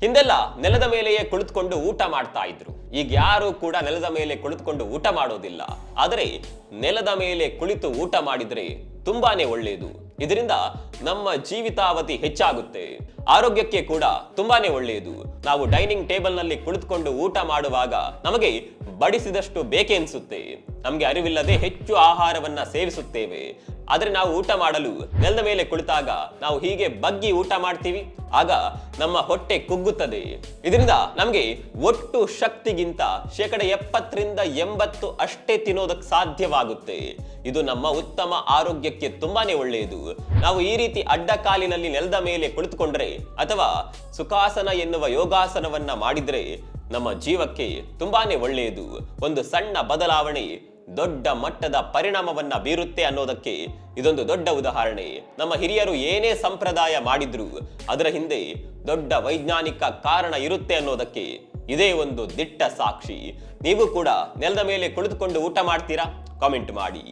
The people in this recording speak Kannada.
ಹಿಂದೆಲ್ಲ ನೆಲದ ಮೇಲೆಯೇ ಕುಳಿತುಕೊಂಡು ಊಟ ಮಾಡ್ತಾ ಇದ್ರು. ಈಗ ಯಾರು ಕೂಡ ನೆಲದ ಮೇಲೆ ಕುಳಿತುಕೊಂಡು ಊಟ ಮಾಡೋದಿಲ್ಲ. ಆದರೆ ನೆಲದ ಮೇಲೆ ಕುಳಿತು ಊಟ ಮಾಡಿದ್ರೆ ತುಂಬಾನೇ ಒಳ್ಳೆಯದು. ಇದರಿಂದ ನಮ್ಮ ಜೀವಿತಾವಧಿ ಹೆಚ್ಚಾಗುತ್ತೆ, ಆರೋಗ್ಯಕ್ಕೆ ಕೂಡ ತುಂಬಾನೇ ಒಳ್ಳೆಯದು. ನಾವು ಡೈನಿಂಗ್ ಟೇಬಲ್ ನಲ್ಲಿ ಕುಳಿತುಕೊಂಡು ಊಟ ಮಾಡುವಾಗ ನಮಗೆ ಬಡಿಸಿದಷ್ಟು ಬೇಕೆ ಅನ್ಸುತ್ತೆ. ನಮಗೆ ಅರಿವಿಲ್ಲದೆ ಹೆಚ್ಚು ಆಹಾರವನ್ನ ಸೇವಿಸುತ್ತೇವೆ. ಆದ್ರೆ ನಾವು ಊಟ ಮಾಡಲು ನೆಲದ ಮೇಲೆ ಕುಳಿತಾಗ ನಾವು ಹೀಗೆ ಬಗ್ಗಿ ಊಟ ಮಾಡ್ತೀವಿ, ಆಗ ನಮ್ಮ ಹೊಟ್ಟೆ ಕುಗ್ಗುತ್ತದೆ. ಇದರಿಂದ ನಮಗೆ ಒಟ್ಟು ಶಕ್ತಿಗಿಂತ 70% ಅಷ್ಟೇ ತಿನ್ನೋದಕ್ಕೆ ಸಾಧ್ಯವಾಗುತ್ತೆ. ಇದು ನಮ್ಮ ಉತ್ತಮ ಆರೋಗ್ಯಕ್ಕೆ ತುಂಬಾನೇ ಒಳ್ಳೆಯದು. ನಾವು ಈ ರೀತಿ ಅಡ್ಡ ಕಾಲಿನಲ್ಲಿ ನೆಲದ ಮೇಲೆ ಕುಳಿತುಕೊಂಡ್ರೆ ಅಥವಾ ಸುಖಾಸನ ಎನ್ನುವ ಯೋಗಾಸನವನ್ನ ಮಾಡಿದ್ರೆ ನಮ್ಮ ಜೀವಕ್ಕೆ ತುಂಬಾನೇ ಒಳ್ಳೆಯದು. ಒಂದು ಸಣ್ಣ ಬದಲಾವಣೆ ದೊಡ್ಡ ಮಟ್ಟದ ಪರಿಣಾಮವನ್ನ ಬೀರುತ್ತೆ ಅನ್ನೋದಕ್ಕೆ ಇದೊಂದು ದೊಡ್ಡ ಉದಾಹರಣೆ. ನಮ್ಮ ಹಿರಿಯರು ಏನೇ ಸಂಪ್ರದಾಯ ಮಾಡಿದ್ರು ಅದರ ಹಿಂದೆ ದೊಡ್ಡ ವೈಜ್ಞಾನಿಕ ಕಾರಣ ಇರುತ್ತೆ ಅನ್ನೋದಕ್ಕೆ ಇದೇ ಒಂದು ದಿಟ್ಟ ಸಾಕ್ಷಿ. ನೀವು ಕೂಡ ನೆಲದ ಮೇಲೆ ಕುಳಿತುಕೊಂಡು ಊಟ ಮಾಡ್ತೀರಾ? ಕಾಮೆಂಟ್ ಮಾಡಿ.